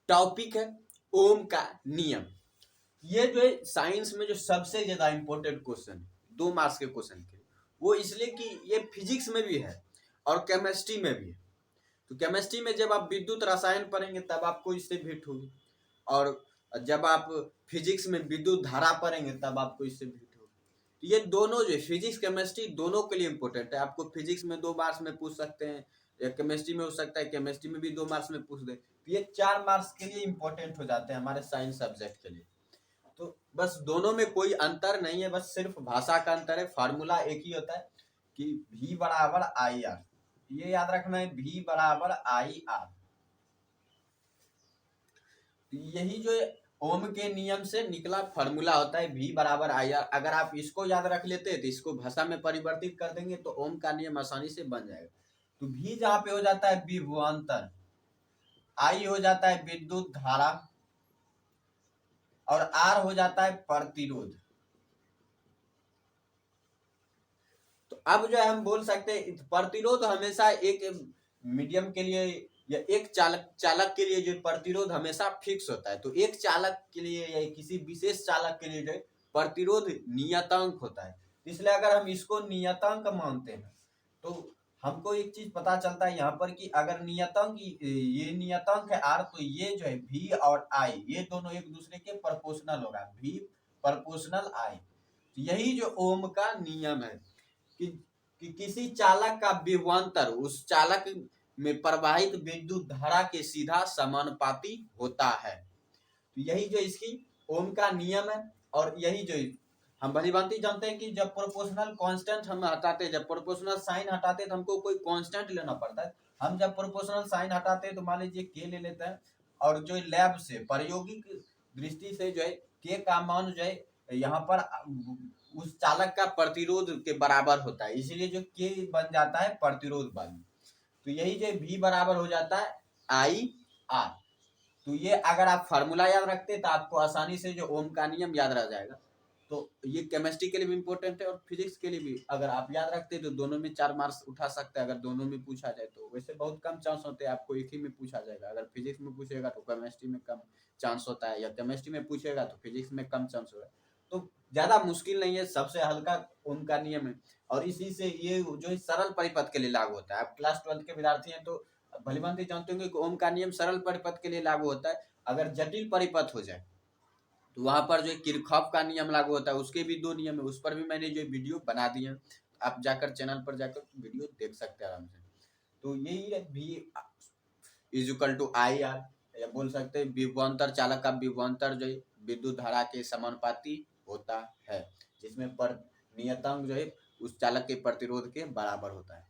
Topic है ओम का नियम। ये जो है साइंस में जो सबसे ज्यादा इंपॉर्टेंट क्वेश्चन है 2 मार्क्स के क्वेश्चन के, वो इसलिए कि ये फिजिक्स में भी है और केमिस्ट्री में भी है। तो केमिस्ट्री में जब आप विद्युत रसायन पढ़ेंगे तब आपको इससे भेंट होगी, और जब आप फिजिक्स में विद्युत धारा पढ़ेंगे तब आपको इससे भेंट होगी। तो ये दोनों जो फिजिक्स केमिस्ट्री दोनों के लिए इंपॉर्टेंट है। आपको फिजिक्स में 2 मार्क्स में पूछ सकते हैं, या केमिस्ट्री में हो सकता है, केमिस्ट्री में भी 2 मार्क्स में पूछ दे। तो ये 4 मार्क्स के लिए इंपॉर्टेंट हो जाते हैं हमारे साइंस सब्जेक्ट के लिए। तो बस दोनों में कोई अंतर नहीं है, बस सिर्फ भाषा का अंतर है। फार्मूला एक ही होता है कि V बराबर आई आर, ये याद रखना है, V बराबर आई आर। यही जो ओम के नियम से निकला फार्मूला होता है V बराबर आई आर। अगर आप इसको याद रख लेते हैं तो इसको भाषा में परिवर्तित कर देंगे तो ओम का नियम आसानी से बन जाएगा। तो V जहाँ पे हो जाता है विभवांतर, आई हो जाता है विद्युत धारा, और आर हो जाता है प्रतिरोध। तो अब जो है हम बोल सकते हैं प्रतिरोध हमेशा एक मीडियम के लिए या एक चालक के लिए जो प्रतिरोध हमेशा फिक्स होता है। तो एक चालक के लिए या किसी विशेष चालक के लिए जो प्रतिरोध नियतांक होता है। इसलिए अगर हम इसको नियतांक मानते हैं तो हमको एक चीज पता चलता है यहाँ पर कि अगर नियतांक ये नियतांक है आर, तो ये जो है V और I ये दोनों एक दूसरे के प्रोपोर्शनल होगा, V प्रोपोर्शनल I। यही जो ओम का नियम है कि किसी चालक का विभवांतर उस चालक में प्रवाहित विद्युत धारा के सीधा समानुपाती होता है। तो यही जो इसकी ओम का नियम है। और यही जो हम भलीभांति जानते हैं कि जब प्रोपोर्शनल कांस्टेंट हम हटाते हैं, जब प्रोपोर्शनल साइन हटाते हैं तो हमको कोई कांस्टेंट लेना पड़ता है। हम जब प्रोपोर्शनल साइन हटाते हैं तो मान लीजिए के ले लेते हैं, और जो लैब से प्रायोगिक दृष्टि से जो है के का मान जो है यहाँ पर उस चालक का प्रतिरोध के बराबर होता है, इसीलिए जो के बन जाता है प्रतिरोध बल। तो यही जो V बराबर हो जाता है आई आर। तो ये अगर आप फार्मूला याद रखते तो आपको आसानी से जो ओम का नियम याद रह जाएगा। तो ये केमिस्ट्री के लिए भी इंपॉर्टेंट है और फिजिक्स के लिए भी। अगर आप याद रखते तो दोनों में 4 मार्क्स उठा सकते हैं अगर दोनों में पूछा जाए तो। वैसे बहुत कम चांस होते हैं, आपको एक ही में पूछा जाएगा। अगर फिजिक्स में पूछेगा तो केमिस्ट्री में कम चांस होता है, या केमिस्ट्री में पूछेगा तो फिजिक्स में कम चांस होगा। तो ज्यादा मुश्किल नहीं है, सबसे हल्का ओम का नियम है। और इसी से ये जो सरल परिपथ के लिए लागू होता है। आप क्लास 12 के विद्यार्थी हैं तो भलीभांति जानते होंगे कि ओम का नियम सरल परिपथ के लिए लागू होता है। अगर जटिल परिपथ हो जाए तो वहां पर जो किरचॉफ का नियम लागू होता है, उसके भी 2 नियम है। उस पर भी मैंने जो वीडियो बना दिए हैं, आप जाकर चैनल पर जाकर वीडियो देख सकते हैं आराम से। तो यही है V is equal to I R, या बोल सकते हैं विभवांतर चालक का विभवांतर जो है विद्युत धारा के समानुपाती होता है, जिसमें पर नियतांक जो है उस चालक के प्रतिरोध के बराबर होता है।